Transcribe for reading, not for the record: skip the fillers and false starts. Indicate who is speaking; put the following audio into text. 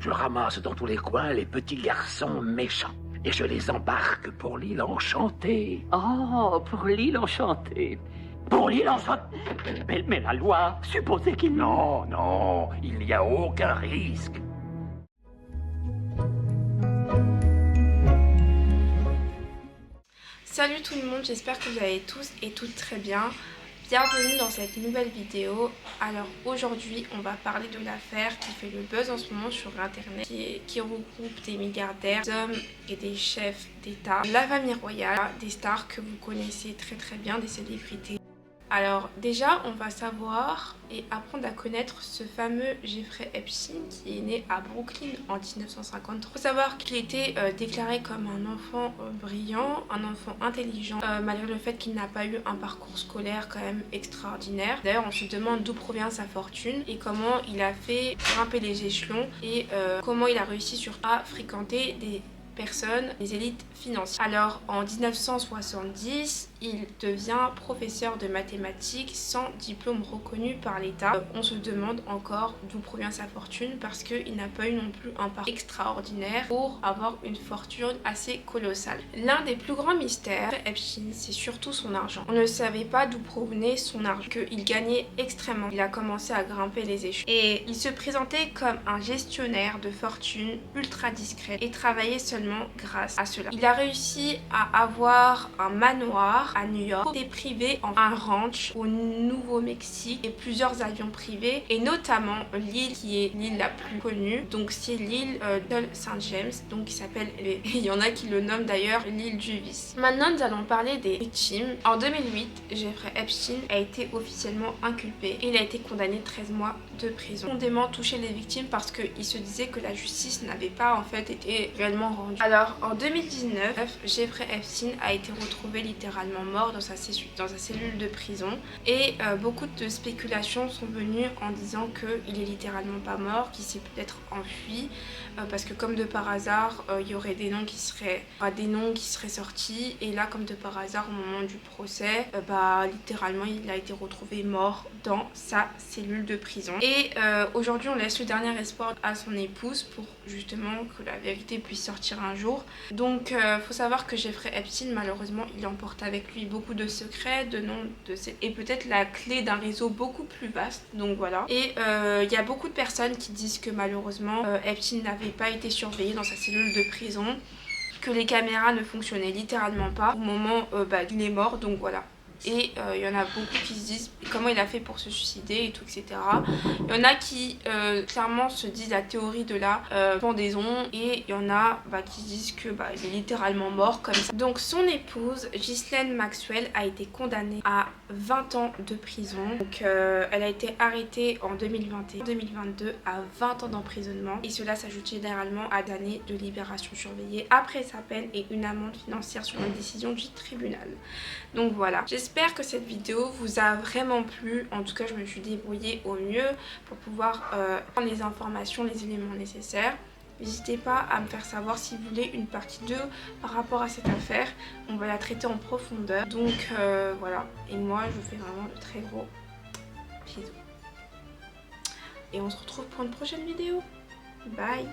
Speaker 1: Je ramasse dans tous les coins les petits garçons méchants et je les embarque pour l'île enchantée.
Speaker 2: Oh, pour l'île enchantée.
Speaker 1: Pour l'île enchantée?
Speaker 2: Mais la loi, supposez qu'il...
Speaker 1: Non, non, il n'y a aucun risque.
Speaker 3: Salut tout le monde, j'espère que vous allez tous et toutes très bien. Bienvenue dans cette nouvelle vidéo. Alors aujourd'hui on va parler de l'affaire qui fait le buzz en ce moment sur internet, qui regroupe des milliardaires, des hommes et des chefs d'État, la famille royale, des stars que vous connaissez très bien, des célébrités. Alors déjà on va savoir et apprendre à connaître ce fameux Jeffrey Epstein qui est né à Brooklyn en 1953. Il faut savoir qu'il était déclaré comme un enfant brillant, un enfant intelligent, malgré le fait qu'il n'a pas eu un parcours scolaire quand même extraordinaire. D'ailleurs on se demande d'où provient sa fortune et comment il a fait grimper les échelons et comment il a réussi à fréquenter des personnes, les élites financières. Alors en 1970, il devient professeur de mathématiques sans diplôme reconnu par l'État. On se demande encore d'où provient sa fortune parce qu'il n'a pas eu non plus un parcours extraordinaire pour avoir une fortune assez colossale. L'un des plus grands mystères Epstein, c'est surtout son argent. On ne savait pas d'où provenait son argent, qu'il gagnait extrêmement. Il a commencé à grimper les échelons et il se présentait comme un gestionnaire de fortune ultra discret et travaillait seulement grâce à cela. Il a réussi à avoir un manoir à New York, des privés, un ranch au Nouveau-Mexique et plusieurs avions privés et notamment l'île qui est l'île la plus connue, donc c'est l'île de Saint James, donc qui s'appelle, il y en a qui le nomment d'ailleurs l'île du vice. Maintenant nous allons parler des victimes. En 2008, Jeffrey Epstein a été officiellement inculpé et il a été condamné 13 mois de prison. Profondément touché les victimes parce qu'il se disait que la justice n'avait pas en fait été réellement rendue. Alors en 2019, Jeffrey Epstein a été retrouvé littéralement mort dans sa cellule de prison et beaucoup de spéculations sont venues en disant qu'il est littéralement pas mort, qu'il s'est peut-être enfui parce que comme de par hasard il y aurait des noms qui seraient sortis et là comme de par hasard au moment du procès littéralement il a été retrouvé mort dans sa cellule de prison et aujourd'hui on laisse le dernier espoir à son épouse pour justement que la vérité puisse sortir un jour. Donc faut savoir que Jeffrey Epstein malheureusement il emporte avec lui beaucoup de secrets, et peut-être la clé d'un réseau beaucoup plus vaste, donc voilà. Et il y a beaucoup de personnes qui disent que malheureusement Epstein n'avait pas été surveillé dans sa cellule de prison, que les caméras ne fonctionnaient littéralement pas au moment où il est mort, donc voilà. Et il y en a beaucoup qui se disent comment il a fait pour se suicider et tout, etc. Il y en a qui clairement se disent la théorie de la pendaison et il y en a qui disent que il est littéralement mort comme ça. Donc son épouse Ghislaine Maxwell a été condamnée à 20 ans de prison. Donc elle a été arrêtée en 2021, 2022 à 20 ans d'emprisonnement et cela s'ajoute généralement à d'années de libération surveillée après sa peine et une amende financière sur une décision du tribunal. Donc voilà, j'espère que cette vidéo vous a vraiment plu. En tout cas je me suis débrouillée au mieux pour pouvoir prendre les informations, les éléments nécessaires. N'hésitez pas à me faire savoir si vous voulez une partie 2 par rapport à cette affaire. On va la traiter en profondeur. Donc voilà, et moi je vous fais vraiment de très gros bisous. Et on se retrouve pour une prochaine vidéo. Bye.